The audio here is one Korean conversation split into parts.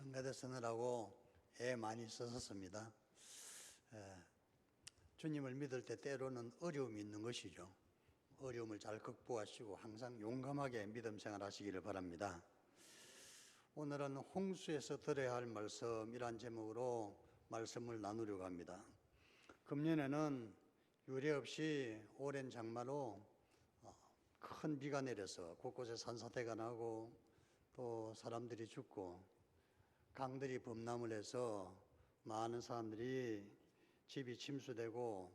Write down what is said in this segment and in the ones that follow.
성가대 쓰느라고 애 많이 썼었습니다. 주님을 믿을 때 때로는 어려움이 있는 것이죠. 어려움을 잘 극복하시고 항상 용감하게 믿음 생활하시기를 바랍니다. 오늘은 홍수에서 들어야 할 말씀이란 제목으로 말씀을 나누려고 합니다. 금년에는 유례 없이 오랜 장마로 큰 비가 내려서 곳곳에 산사태가 나고 또 사람들이 죽고 강들이 범람을 해서 많은 사람들이 집이 침수되고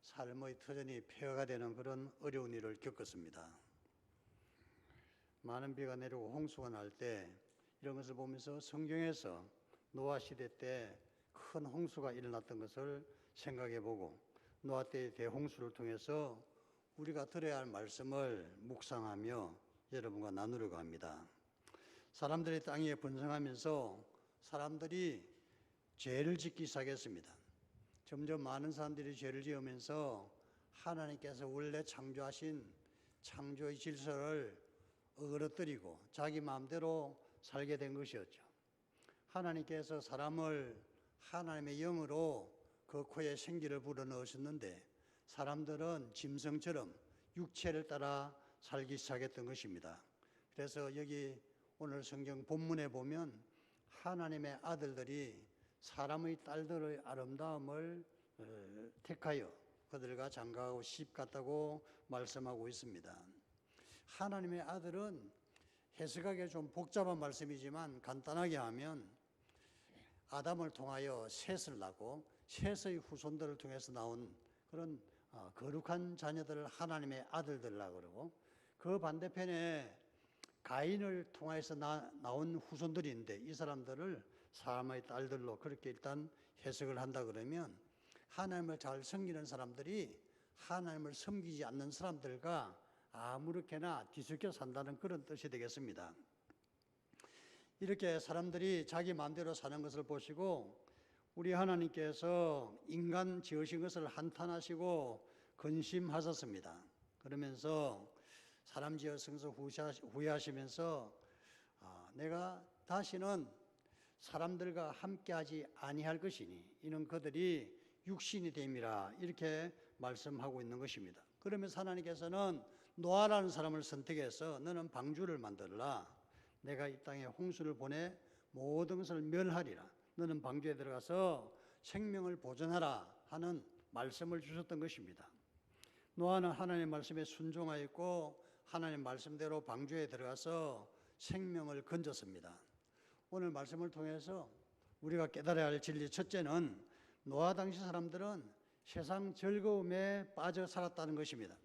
삶의 터전이 폐허가 되는 그런 어려운 일을 겪었습니다. 많은 비가 내리고 홍수가 날 때 이런 것을 보면서 성경에서 노아 시대 때 큰 홍수가 일어났던 것을 생각해 보고 노아 때의 대홍수를 통해서 우리가 들어야 할 말씀을 묵상하며 여러분과 나누려고 합니다. 사람들이 땅 위에 번성하면서 사람들이 죄를 짓기 시작했습니다. 점점 많은 사람들이 죄를 지으면서 하나님께서 원래 창조하신 창조의 질서를 어그러뜨리고 자기 마음대로 살게 된 것이었죠. 하나님께서 사람을 하나님의 영으로 그 코에 생기를 불어넣으셨는데 사람들은 짐승처럼 육체를 따라 살기 시작했던 것입니다. 그래서 여기 오늘 성경 본문에 보면 하나님의 아들들이 사람의 딸들의 아름다움을 택하여 그들과 장가하고 시집갔다고 말씀하고 있습니다. 하나님의 아들은 해석하기가 좀 복잡한 말씀이지만 간단하게 하면 아담을 통하여 셋을 낳고 셋의 후손들을 통해서 나온 그런 거룩한 자녀들을 하나님의 아들들이라고 그러고 그 반대편에 가인을 통해서 나온 후손들이 있는데 이 사람들을 사람의 딸들로 그렇게 일단 해석을 한다 그러면 하나님을 잘 섬기는 사람들이 하나님을 섬기지 않는 사람들과 아무렇게나 뒤섞여 산다는 그런 뜻이 되겠습니다. 이렇게 사람들이 자기 마음대로 사는 것을 보시고 우리 하나님께서 인간 지으신 것을 한탄하시고 근심하셨습니다. 그러면서 사람 지으셔서 후회하시면서 내가 다시는 사람들과 함께하지 아니할 것이니 이는 그들이 육신이 됨이라 이렇게 말씀하고 있는 것입니다. 그러면서 하나님께서는 노아라는 사람을 선택해서 너는 방주를 만들라. 내가 이 땅에 홍수를 보내 모든 것을 멸하리라. 너는 방주에 들어가서 생명을 보존하라 하는 말씀을 주셨던 것입니다. 노아는 하나님의 말씀에 순종하였고 하나님 말씀대로 방주에 들어가서 생명을 건졌습니다. 오늘 말씀을 통해서 우리가 깨달아야 할 진리 첫째는 노아 당시 사람들은 세상 즐거움에 빠져 살았다는 것입니다.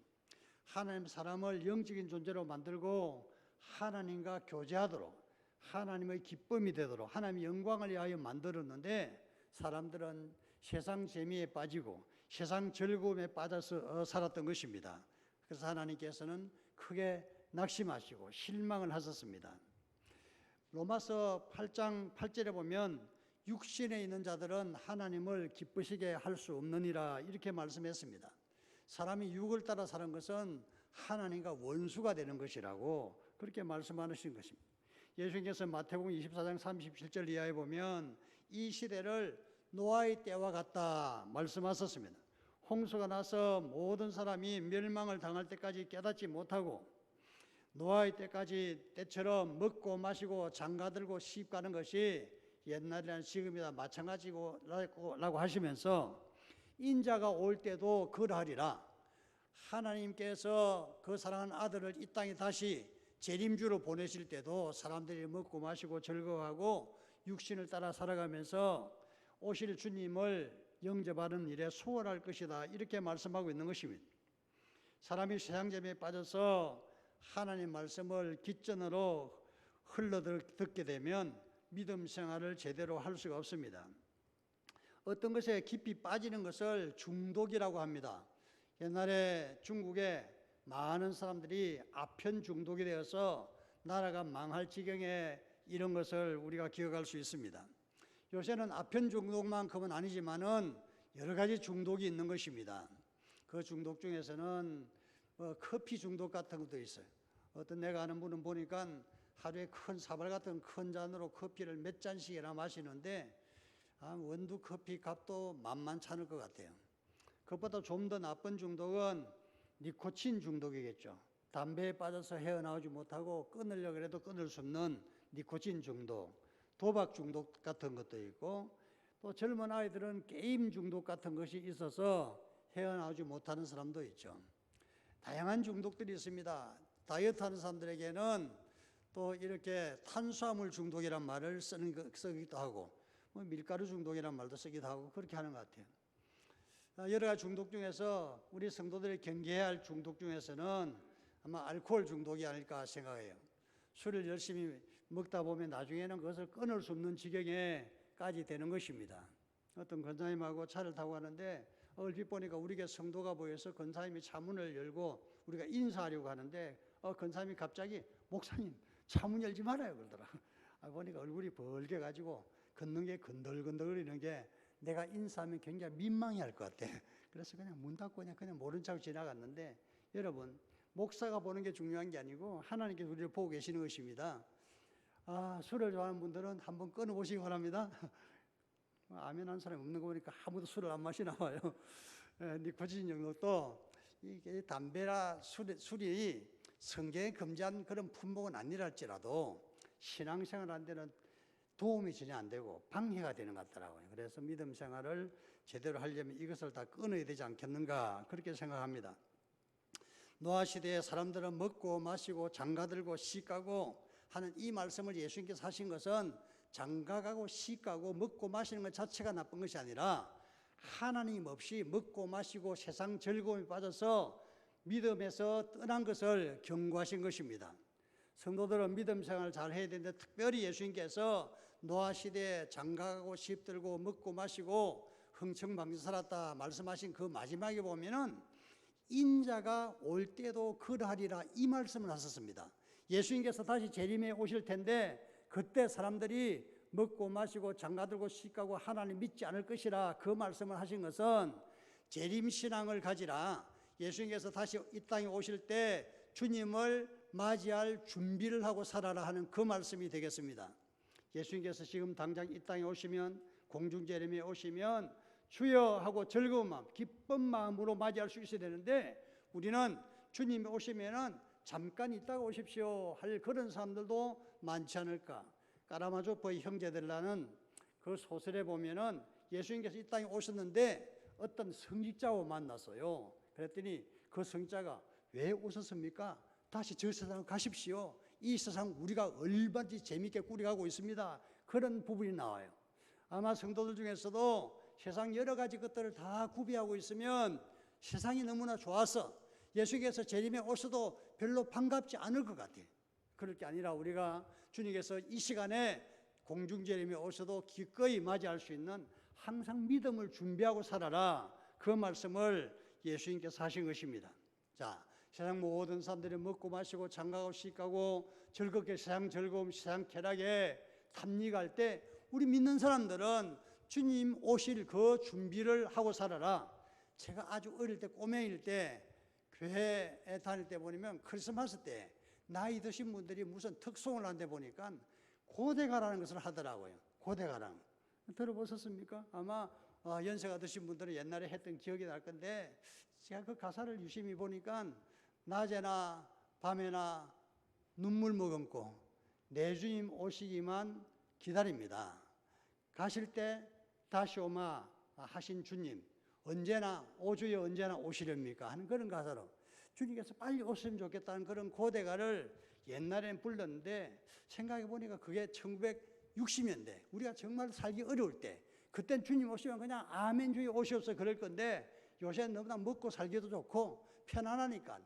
하나님 사람을 영적인 존재로 만들고 하나님과 교제하도록 하나님의 기쁨이 되도록 하나님의 영광을 위하여 만들었는데 사람들은 세상 재미에 빠지고 세상 즐거움에 빠져서 살았던 것입니다. 그래서 하나님께서는 크게 낙심하시고 실망을 하셨습니다. 로마서 8장 8절에 보면 육신에 있는 자들은 하나님을 기쁘시게 할 수 없느니라 이렇게 말씀했습니다. 사람이 육을 따라 사는 것은 하나님과 원수가 되는 것이라고 그렇게 말씀하신 것입니다. 예수님께서 마태복음 24장 37절 이하에 보면 이 시대를 노아의 때와 같다 말씀하셨습니다. 홍수가 나서 모든 사람이 멸망을 당할 때까지 깨닫지 못하고 노아의 때처럼 먹고 마시고 장가들고 시집가는 것이 옛날이랑 지금이나 마찬가지라고 하시면서 인자가 올 때도 그러하리라. 하나님께서 그 사랑하는 아들을 이 땅에 다시 재림주로 보내실 때도 사람들이 먹고 마시고 즐거워하고 육신을 따라 살아가면서 오실 주님을 영접하는 일에 수월할 것이다 이렇게 말씀하고 있는 것입니다. 사람이 세상 재미에 빠져서 하나님 말씀을 깃전으로 흘러듣게 되면 믿음 생활을 제대로 할 수가 없습니다. 어떤 것에 깊이 빠지는 것을 중독이라고 합니다. 옛날에 중국에 많은 사람들이 아편 중독이 되어서 나라가 망할 지경에 이런 것을 우리가 기억할 수 있습니다. 요새는 아편 중독만큼은 아니지만은 여러 가지 중독이 있는 것입니다. 그 중독 중에서는 커피 중독 같은 것도 있어요. 어떤 내가 아는 분은 보니까 하루에 큰 사발 같은 큰 잔으로 커피를 몇 잔씩이나 마시는데 원두 커피 값도 만만찮을 것 같아요. 그것보다 좀 더 나쁜 중독은 니코틴 중독이겠죠. 담배에 빠져서 헤어나오지 못하고 끊으려고 해도 끊을 수 없는 니코틴 중독, 도박 중독 같은 것도 있고, 또 젊은 아이들은 게임 중독 같은 것이 있어서 헤어나오지 못하는 사람도 있죠. 다양한 중독들이 있습니다. 다이어트 하는 사람들에게는 또 이렇게 탄수화물 중독이란 말을 쓰기도 하고, 밀가루 중독이란 말도 쓰기도 하고, 그렇게 하는 것 같아요. 여러 가지 중독 중에서 우리 성도들이 경계해야 할 중독 중에서는 아마 알코올 중독이 아닐까 생각해요. 술을 열심히 먹다 보면 나중에는 그것을 끊을 수 없는 지경에까지 되는 것입니다. 어떤 권사님하고 차를 타고 가는데 얼핏 보니까 우리 교회 성도가 보여서 권사님이 차문을 열고 우리가 인사하려고 하는데 권사님이 갑자기 목사님 차문 열지 말아요 그러더라고요. 보니까 얼굴이 벌게가지고 걷는 게 건들건들거리는 게 내가 인사하면 굉장히 민망해할 것 같아. 그래서 그냥 문 닫고 그냥 모른 척 지나갔는데, 여러분 목사가 보는 게 중요한 게 아니고 하나님께서 우리를 보고 계시는 것입니다. 술을 좋아하는 분들은 한번 끊어보시기 바랍니다. 아멘 한 사람이 없는 거 보니까 아무도 술을 안 마시나 봐요. 니코틴 중독도 이게 담배나 술이 성경에 금지한 그런 품목은 아니랄지라도 신앙생활 하는 데는 도움이 전혀 안 되고 방해가 되는 것 같더라고요. 그래서 믿음 생활을 제대로 하려면 이것을 다 끊어야 되지 않겠는가 그렇게 생각합니다. 노아 시대에 사람들은 먹고 마시고 장가들고 시가고 하는 이 말씀을 예수님께서 하신 것은 장가가고 시가고 먹고 마시는 것 자체가 나쁜 것이 아니라 하나님 없이 먹고 마시고 세상 즐거움에 빠져서 믿음에서 떠난 것을 경고하신 것입니다. 성도들은 믿음 생활을 잘 해야 되는데, 특별히 예수님께서 노아 시대에 장가가고 시들고 먹고 마시고 흥청망청 살았다 말씀하신 그 마지막에 보면은 인자가 올 때도 그러하리라 이 말씀을 하셨습니다. 예수님께서 다시 재림에 오실 텐데 그때 사람들이 먹고 마시고 장가들고 시가고 하나님 믿지 않을 것이라 그 말씀을 하신 것은 재림신앙을 가지라, 예수님께서 다시 이 땅에 오실 때 주님을 맞이할 준비를 하고 살아라 하는 그 말씀이 되겠습니다. 예수님께서 지금 당장 이 땅에 오시면, 공중재림에 오시면 주여 하고 즐거운 마음, 기쁜 마음으로 맞이할 수 있어야 되는데, 우리는 주님이 오시면은 잠깐 있다가 오십시오 할 그런 사람들도 많지 않을까. 까라마조포의 형제들라는 그 소설에 보면은 예수님께서 이 땅에 오셨는데 어떤 성직자와 만났어요. 그랬더니 그 성직자가 왜 오셨습니까? 다시 저 세상 가십시오. 이 세상 우리가 얼마든지 재밌게 꾸려가고 있습니다. 그런 부분이 나와요. 아마 성도들 중에서도 세상 여러 가지 것들을 다 구비하고 있으면 세상이 너무나 좋아서 예수께서 재림에 오셔도 별로 반갑지 않을 것 같아요. 그럴 게 아니라 우리가 주님께서 이 시간에 공중재림에 오셔도 기꺼이 맞이할 수 있는 항상 믿음을 준비하고 살아라, 그 말씀을 예수님께서 하신 것입니다. 자, 세상 모든 사람들이 먹고 마시고 장가가고 시가고 즐겁게 세상 즐거움, 세상 쾌락에 탐닉할 때 우리 믿는 사람들은 주님 오실 그 준비를 하고 살아라. 제가 아주 어릴 때, 꼬맹이일 때 교회에 다닐 때 보면 크리스마스 때 나이 드신 분들이 무슨 특송을 하는데 보니까 고대가라는 것을 하더라고요. 고대가랑 들어보셨습니까? 아마 연세가 드신 분들은 옛날에 했던 기억이 날 건데, 제가 그 가사를 유심히 보니까 낮에나 밤에나 눈물 머금고 내 주님 오시기만 기다립니다. 가실 때 다시 오마 하신 주님 언제나 오주여 언제나 오시렵니까 하는 그런 가사로 주님께서 빨리 오시면 좋겠다는 그런 고대가를 옛날에는 불렀는데, 생각해 보니까 그게 1960년대 우리가 정말 살기 어려울 때, 그땐 주님 오시면 그냥 아멘 주여 오시옵소서 그럴 건데, 요새는 너무나 먹고 살기도 좋고 편안하니까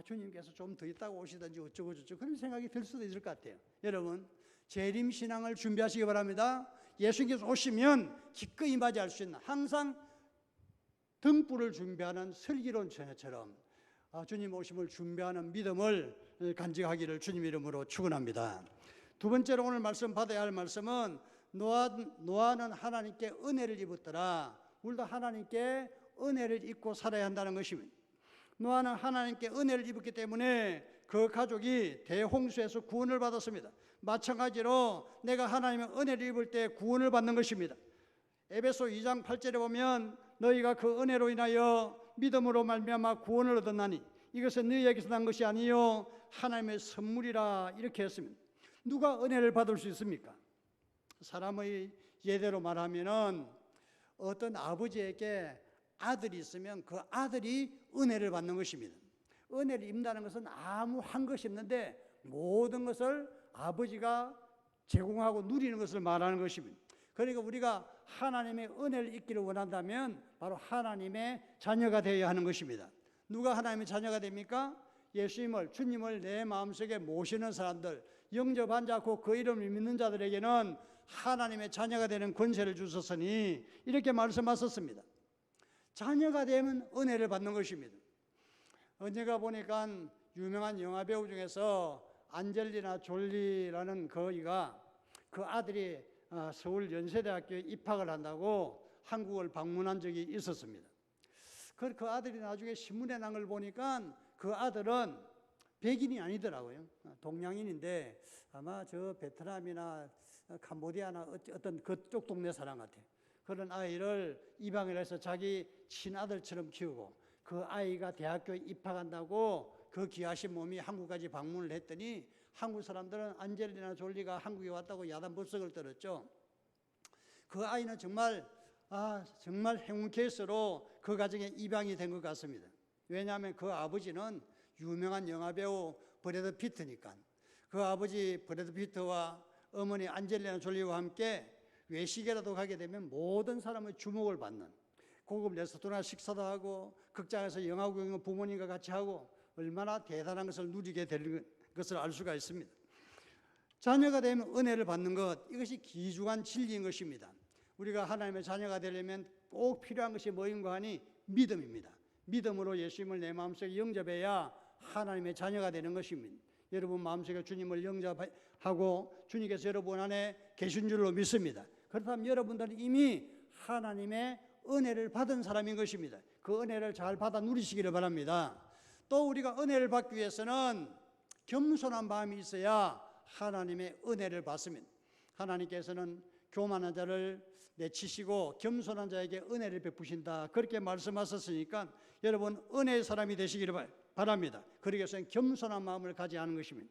주님께서 좀 더 있다가 오시든지 어쩌고 저쩌고 그런 생각이 들 수도 있을 것 같아요. 여러분, 재림신앙을 준비하시기 바랍니다. 예수님께서 오시면 기꺼이 맞이할 수 있는, 항상 등불을 준비하는 슬기로운처럼 주님 오심을 준비하는 믿음을 간직하기를 주님 이름으로 축원합니다. 두 번째로 오늘 말씀 받아야 할 말씀은 노아는 하나님께 은혜를 입었더라. 우리도 하나님께 은혜를 입고 살아야 한다는 것입니다. 노아는 하나님께 은혜를 입었기 때문에 그 가족이 대홍수에서 구원을 받았습니다. 마찬가지로 내가 하나님의 은혜를 입을 때 구원을 받는 것입니다. 에베소 2장 8절에 보면 너희가 그 은혜로 인하여 믿음으로 말미암아 구원을 얻었나니 이것은 너희에게서 난 것이 아니요 하나님의 선물이라 이렇게 했습니다. 누가 은혜를 받을 수 있습니까? 사람의 예대로 말하면은 어떤 아버지에게 아들이 있으면 그 아들이 은혜를 받는 것입니다. 은혜를 입는다는 것은 아무 한 것이 없는데 모든 것을 아버지가 제공하고 누리는 것을 말하는 것입니다. 그러니까 우리가 하나님의 은혜를 입기를 원한다면 바로 하나님의 자녀가 되어야 하는 것입니다. 누가 하나님의 자녀가 됩니까? 예수님을, 주님을 내 마음속에 모시는 사람들, 영접한 자, 그 이름을 믿는 자들에게는 하나님의 자녀가 되는 권세를 주셨으니 이렇게 말씀하셨습니다. 자녀가 되면 은혜를 받는 것입니다. 언젠가 보니까 유명한 영화배우 중에서 안젤리나 졸리라는 거기가 그 아들이 서울 연세대학교에 입학을 한다고 한국을 방문한 적이 있었습니다. 그 아들이 나중에 신문에 난 걸 보니까 그 아들은 백인이 아니더라고요. 동양인인데 아마 저 베트남이나 캄보디아나 어떤 그쪽 동네 사람 같아요. 그런 아이를 입양을 해서 자기 친아들처럼 키우고 그 아이가 대학교에 입학한다고 그 귀하신 몸이 한국까지 방문을 했더니 한국 사람들은 안젤리나 졸리가 한국에 왔다고 야단법석을 떨었죠. 그 아이는 정말 행운 케이스로 그 가정에 입양이 된 것 같습니다. 왜냐하면 그 아버지는 유명한 영화배우 브래드 피트니까. 그 아버지 브래드 피트와 어머니 안젤리나 졸리와 함께 외식이라도 가게 되면 모든 사람의 주목을 받는, 고급 레스토랑 식사도 하고 극장에서 영화 구경을 부모님과 같이 하고 얼마나 대단한 것을 누리게 되는 것을 알 수가 있습니다. 자녀가 되면 은혜를 받는 것, 이것이 귀중한 진리인 것입니다. 우리가 하나님의 자녀가 되려면 꼭 필요한 것이 뭐인가 하니 믿음입니다. 믿음으로 예수님을 내 마음속에 영접해야 하나님의 자녀가 되는 것입니다. 여러분 마음속에 주님을 영접하고 주님께서 여러분 안에 계신 줄로 믿습니다. 그렇다면 여러분들은 이미 하나님의 은혜를 받은 사람인 것입니다. 그 은혜를 잘 받아 누리시기를 바랍니다. 또 우리가 은혜를 받기 위해서는 겸손한 마음이 있어야 하나님의 은혜를 받습니다. 하나님께서는 교만한 자를 내치시고 겸손한 자에게 은혜를 베푸신다, 그렇게 말씀하셨으니까 여러분 은혜의 사람이 되시기를 바랍니다. 그러기 위해서는 겸손한 마음을 가져야 하는 것입니다.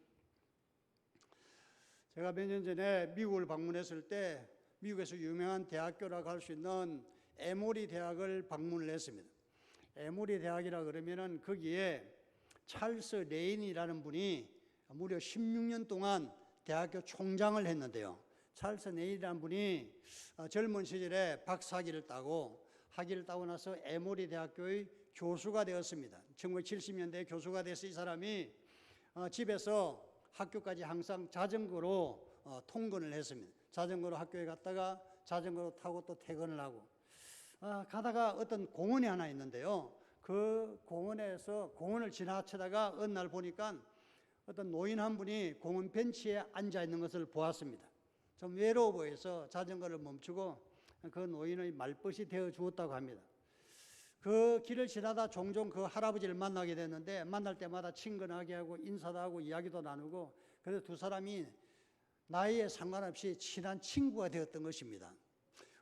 제가 몇 년 전에 미국을 방문했을 때 미국에서 유명한 대학교라고 할 수 있는 에모리 대학을 방문을 했습니다. 에모리 대학이라 그러면은 거기에 찰스 레인이라는 분이 무려 16년 동안 대학교 총장을 했는데요. 찰스 레인이라는 분이 젊은 시절에 박사학위를 따고 학위를 따고 나서 에모리 대학교의 교수가 되었습니다. 1970년대에 교수가 돼서 이 사람이 집에서 학교까지 항상 자전거로 통근을 했습니다. 자전거로 학교에 갔다가 자전거로 타고 또 퇴근을 하고 가다가 어떤 공원이 하나 있는데요. 그 공원에서 공원을 지나치다가 어느 날 보니까 어떤 노인 한 분이 공원 벤치에 앉아 있는 것을 보았습니다. 좀 외로워 보여서 자전거를 멈추고 그 노인의 말벗이 되어 주었다고 합니다. 그 길을 지나다 종종 그 할아버지를 만나게 됐는데 만날 때마다 친근하게 하고 인사도 하고 이야기도 나누고, 그래서 두 사람이 나이에 상관없이 친한 친구가 되었던 것입니다.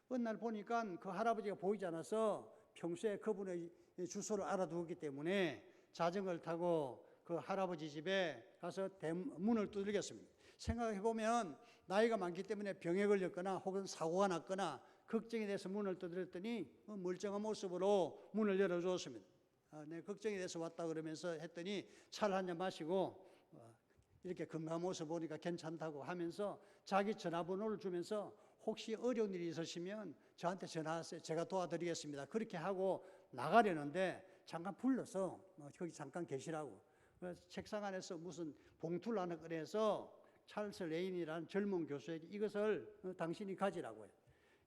어느 날 보니까 그 할아버지가 보이지 않아서 평소에 그분의 주소를 알아두었기 때문에 자전거를 타고 그 할아버지 집에 가서 문을 두들겼습니다. 생각해보면 나이가 많기 때문에 병에 걸렸거나 혹은 사고가 났거나 걱정이 돼서 문을 두드렸더니 멀쩡한 모습으로 문을 열어주었습니다. 내 걱정이 돼서 왔다 그러면서 했더니 차를 한잔 마시고 이렇게 건강한 모습 보니까 괜찮다고 하면서 자기 전화번호를 주면서 혹시 어려운 일이 있으시면 저한테 전화하세요. 제가 도와드리겠습니다. 그렇게 하고 나가려는데 잠깐 불러서 거기 잠깐 계시라고. 책상 안에서 무슨 봉투를 하나 꺼내서 찰스 레인이라는 젊은 교수에게 이것을 당신이 가지라고 해요.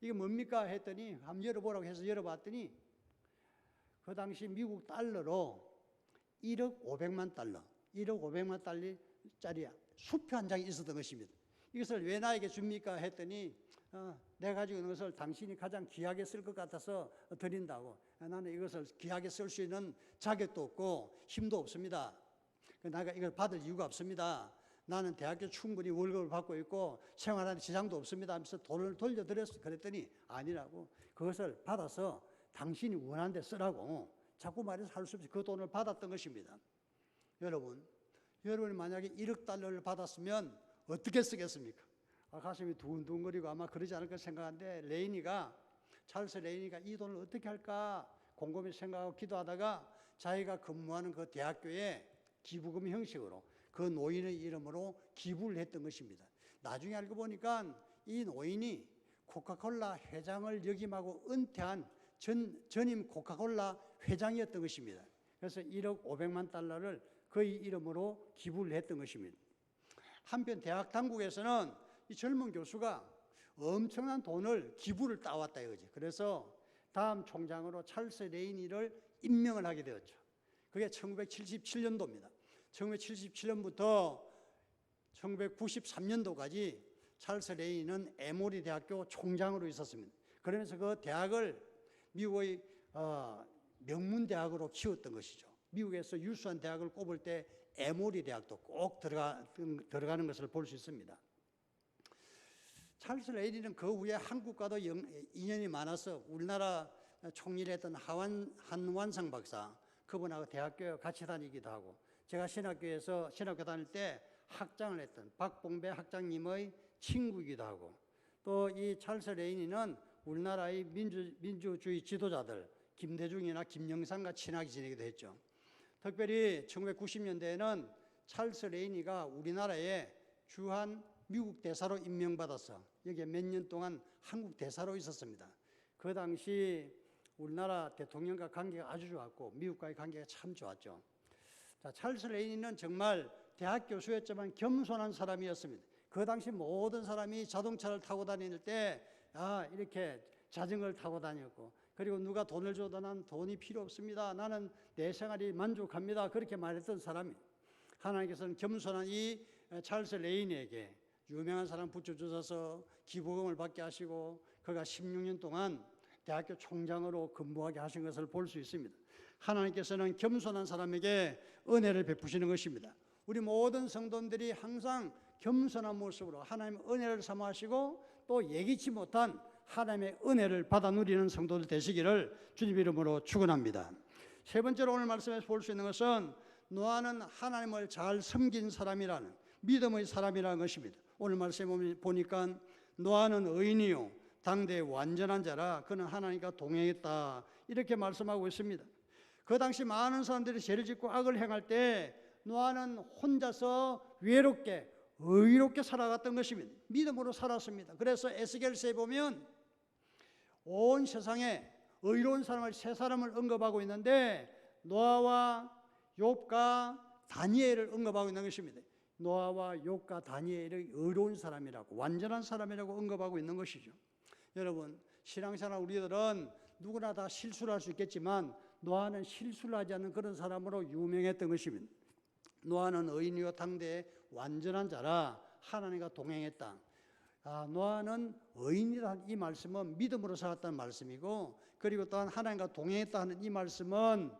이게 뭡니까 했더니 한번 열어보라고 해서 열어봤더니 그 당시 미국 달러로 1억 500만 달러, 1억 500만 달러짜리 수표 한 장이 있었던 것입니다. 이것을 왜 나에게 줍니까 했더니 내가 가지고 있는 것을 당신이 가장 귀하게 쓸 것 같아서 드린다고. 나는 이것을 귀하게 쓸 수 있는 자격도 없고 힘도 없습니다. 내가 이걸 받을 이유가 없습니다. 나는 대학교 충분히 월급을 받고 있고 생활하는 지장도 없습니다 하면서 돈을 돌려드렸어. 그랬더니 아니라고. 그것을 받아서 당신이 원하는 데 쓰라고 자꾸 말해서 할 수 없이 그 돈을 받았던 것입니다. 여러분이 만약에 1억 달러를 받았으면 어떻게 쓰겠습니까? 가슴이 두근두근거리고 아마 그러지 않을까 생각하는데 찰스 레이니가 이 돈을 어떻게 할까 곰곰이 생각하고 기도하다가 자기가 근무하는 그 대학교에 기부금 형식으로 그 노인의 이름으로 기부를 했던 것입니다. 나중에 알고 보니까 이 노인이 코카콜라 회장을 역임하고 은퇴한 전임 코카콜라 회장이었던 것입니다. 그래서 1억 500만 달러를 그의 이름으로 기부를 했던 것입니다. 한편 대학 당국에서는 이 젊은 교수가 엄청난 돈을 기부를 따왔다 이거지. 그래서 다음 총장으로 찰스 레이니를 임명을 하게 되었죠. 그게 1977년도입니다. 1977년부터 1993년도까지 찰스 레이니는 에모리 대학교 총장으로 있었습니다. 그러면서 그 대학을 미국의 명문 대학으로 키웠던 것이죠. 미국에서 유수한 대학을 꼽을 때 에모리 대학도 꼭 들어가는 것을 볼 수 있습니다. 찰스 레이니는 그 후에 한국과도 인연이 많아서 우리나라 총리를 했던 한완상 박사, 그분하고 대학교에 같이 다니기도 하고, 제가 신학교 다닐 때 학장을 했던 박봉배 학장님의 친구이기도 하고, 또 이 찰스 레이니는 우리나라의 민주주의 지도자들 김대중이나 김영삼과 친하게 지내기도 했죠. 특별히 1990년대에는 찰스 레이니가 우리나라에 주한 미국 대사로 임명받아서 여기에 몇 년 동안 한국 대사로 있었습니다. 그 당시 우리나라 대통령과 관계가 아주 좋았고 미국과의 관계가 참 좋았죠. 자, 찰스 레이니는 정말 대학 교수였지만 겸손한 사람이었습니다. 그 당시 모든 사람이 자동차를 타고 다닐 때 이렇게 자전거를 타고 다녔고, 그리고 누가 돈을 줘도 난 돈이 필요 없습니다. 나는 내 생활이 만족합니다. 그렇게 말했던 사람이, 하나님께서는 겸손한 이 찰스 레이니에게 유명한 사람 붙여주셔서 기부금을 받게 하시고 그가 16년 동안 대학교 총장으로 근무하게 하신 것을 볼 수 있습니다. 하나님께서는 겸손한 사람에게 은혜를 베푸시는 것입니다. 우리 모든 성도들이 항상 겸손한 모습으로 하나님의 은혜를 사모하시고 또 예기치 못한 하나님의 은혜를 받아 누리는 성도들 되시기를 주님 이름으로 축원합니다. 세 번째로 오늘 말씀에서 볼 수 있는 것은 노아는 하나님을 잘 섬긴 사람이라는 믿음의 사람이라는 것입니다. 오늘 말씀을 보니까 노아는 의인이요 당대의 완전한 자라 그는 하나님과 동행했다 이렇게 말씀하고 있습니다. 그 당시 많은 사람들이 죄를 짓고 악을 행할 때 노아는 혼자서 외롭게 의롭게 살아갔던 것입니다. 믿음으로 살았습니다. 그래서 에스겔서에 보면 온 세상에 의로운 사람을 세 사람을 언급하고 있는데 노아와 욥과 다니엘을 언급하고 있는 것입니다. 노아와 욥과 다니엘의 의로운 사람이라고 완전한 사람이라고 언급하고 있는 것이죠. 여러분, 신앙생활 우리들은 누구나 다 실수를 할 수 있겠지만 노아는 실수를 하지 않는 그런 사람으로 유명했던 것입니다. 노아는 의인이요 당대의 완전한 자라 하나님과 동행했다. 노아는 의인이라는 이 말씀은 믿음으로 살았다는 말씀이고, 그리고 또한 하나님과 동행했다는 이 말씀은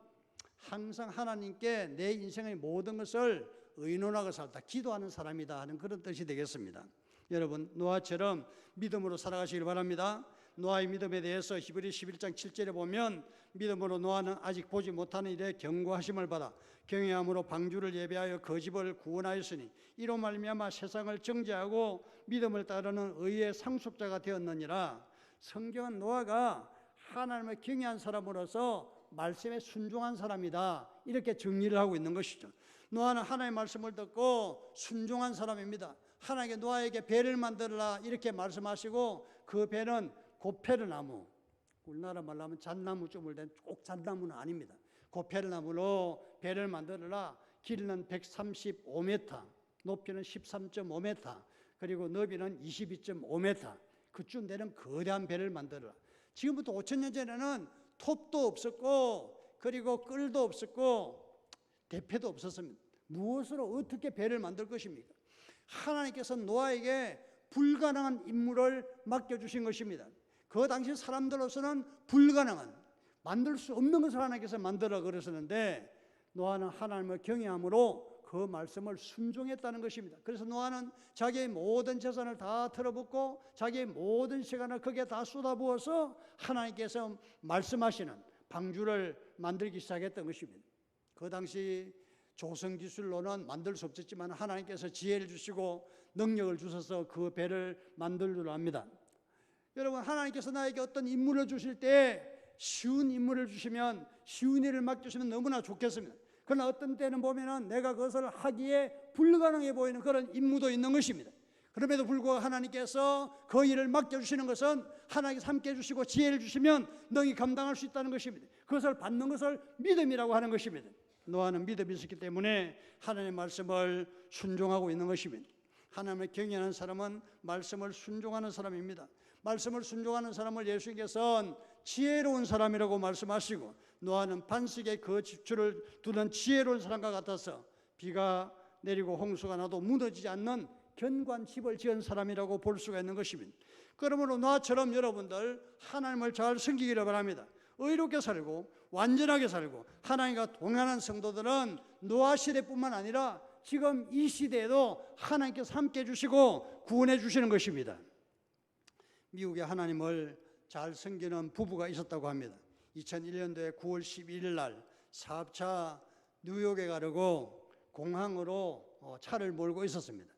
항상 하나님께 내 인생의 모든 것을 의논하고 살다 기도하는 사람이다 하는 그런 뜻이 되겠습니다. 여러분, 노아처럼 믿음으로 살아가시길 바랍니다. 노아의 믿음에 대해서 히브리 11장 7절에 보면 믿음으로 노아는 아직 보지 못하는 일에 경고하심을 받아 경외함으로 방주를 예배하여 그 집을 구원하였으니 이로 말미암아 세상을 정죄하고 믿음을 따르는 의의 상속자가 되었느니라. 성경은 노아가 하나님을 경외한 사람으로서 말씀에 순종한 사람이다 이렇게 정리를 하고 있는 것이죠. 노아는 하나님의 말씀을 듣고 순종한 사람입니다. 하나님께 노아에게 배를 만들어라 이렇게 말씀하시고 그 배는 고페르나무, 우리나라 말로 하면 잣나무쯤을 된 꼭 잣나무는 아닙니다. 고페르나무로 배를 만들어라. 길이는 135m, 높이는 13.5m, 그리고 너비는 22.5m, 그쯤 되는 거대한 배를 만들어라. 지금부터 5,000년 전에는 톱도 없었고 그리고 끌도 없었고 대패도 없었습니다. 무엇으로 어떻게 배를 만들 것입니까? 하나님께서 노아에게 불가능한 임무를 맡겨주신 것입니다. 그 당시 사람들로서는 불가능한, 만들 수 없는 것을 하나님께서 만들어 그러셨는데 노아는 하나님을 경외함으로 그 말씀을 순종했다는 것입니다. 그래서 노아는 자기의 모든 재산을 다 털어붓고 자기의 모든 시간을 거기에 다 쏟아부어서 하나님께서 말씀하시는 방주를 만들기 시작했던 것입니다. 그 당시 조성기술로는 만들 수 없었지만 하나님께서 지혜를 주시고 능력을 주셔서 그 배를 만들기로 합니다. 여러분, 하나님께서 나에게 어떤 임무를 주실 때 쉬운 임무를 주시면, 쉬운 일을 맡겨주시면 너무나 좋겠습니다. 그러나 어떤 때는 보면은 내가 그것을 하기에 불가능해 보이는 그런 임무도 있는 것입니다. 그럼에도 불구하고 하나님께서 그 일을 맡겨주시는 것은 하나님께서 함께 해주시고 지혜를 주시면 능히 감당할 수 있다는 것입니다. 그것을 받는 것을 믿음이라고 하는 것입니다. 노아는 믿음이 있었기 때문에 하나님의 말씀을 순종하고 있는 것입니다. 하나님을 경외하는 사람은 말씀을 순종하는 사람입니다. 말씀을 순종하는 사람을 예수님께서는 지혜로운 사람이라고 말씀하시고, 노아는 반석에 그 집주를 두는 지혜로운 사람과 같아서 비가 내리고 홍수가 나도 무너지지 않는 견고한 집을 지은 사람이라고 볼 수가 있는 것입니다. 그러므로 노아처럼 여러분들 하나님을 잘 섬기기를 바랍니다. 의롭게 살고 완전하게 살고 하나님과 동행하는 성도들은 노아 시대뿐만 아니라 지금 이 시대에도 하나님께서 함께 해주시고 구원해 주시는 것입니다. 미국에 하나님을 잘 섬기는 부부가 있었다고 합니다. 2001년도에 9월 11일 날 사업차 뉴욕에 가려고 공항으로 차를 몰고 있었습니다.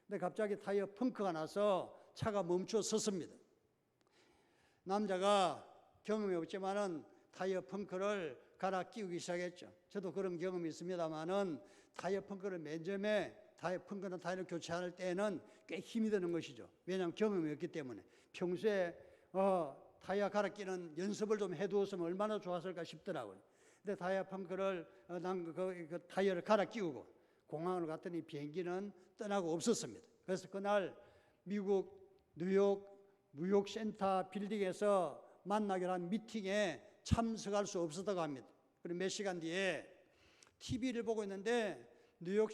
근데 갑자기 타이어 펑크가 나서 차가 멈춰 섰습니다. 남자가 경험이 없지만은 타이어 펑크를 갈아 끼우기 시작했죠. 저도 그런 경험이 있습니다만은 타이어 펑크를 맨 처음에 타이어를 교체할 때는 꽤 힘이 드는 것이죠. 왜냐하면 경험이 없기 때문에. 평소에 타이어 갈아 끼는 연습을 좀 해두었으면 얼마나 좋았을까 싶더라고요. 근데 타이어 펑크를 그 타이어를 갈아 끼우고 공항으로 갔더니 비행기는 떠나고 없었습니다. 그래서 그날 미국 뉴욕 무역센터 빌딩에서 만나기로 한 미팅에 참석할 수 없었다고 합니다. 그리고 몇 시간 뒤에 TV를 보고 있는데 뉴욕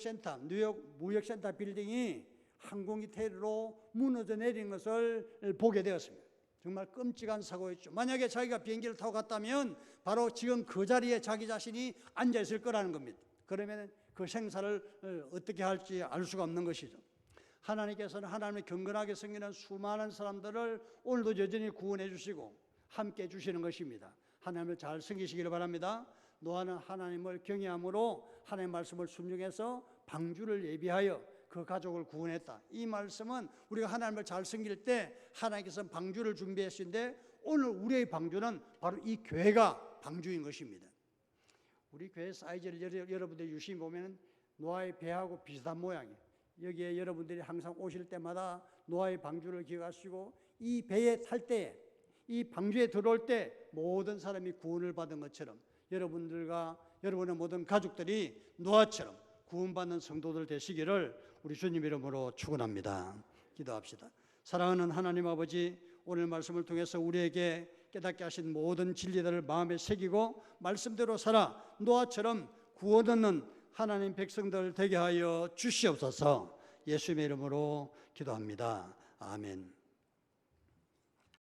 무역센터 빌딩이 항공기 테러로 무너져 내린 것을 보게 되었습니다. 정말 끔찍한 사고였죠. 만약에 자기가 비행기를 타고 갔다면 바로 지금 그 자리에 자기 자신이 앉아 있을 거라는 겁니다. 그러면 그 생사를 어떻게 할지 알 수가 없는 것이죠. 하나님께서는 하나님을 경건하게 섬기는 수많은 사람들을 오늘도 여전히 구원해 주시고 함께 해 주시는 것입니다. 하나님을 잘 섬기시기를 바랍니다. 노아는 하나님을 경외함으로 하나님의 말씀을 순종해서 방주를 예비하여 그 가족을 구원했다. 이 말씀은 우리가 하나님을 잘 섬길 때 하나님께서 방주를 준비하시는데 오늘 우리의 방주는 바로 이 교회가 방주인 것입니다. 우리 교회 사이즈를 여러분들이 유심히 보면 노아의 배하고 비슷한 모양이에요. 여기에 여러분들이 항상 오실 때마다 노아의 방주를 기억하시고 이 배에 탈 때, 이 방주에 들어올 때 모든 사람이 구원을 받은 것처럼 여러분들과 여러분의 모든 가족들이 노아처럼 구원받는 성도들 되시기를 우리 주님 이름으로 축원합니다. 기도합시다. 사랑하는 하나님 아버지, 오늘 말씀을 통해서 우리에게 깨닫게 하신 모든 진리들을 마음에 새기고 말씀대로 살아 노아처럼 구원 얻는 하나님 백성들 되게 하여 주시옵소서. 예수님의 이름으로 기도합니다. 아멘.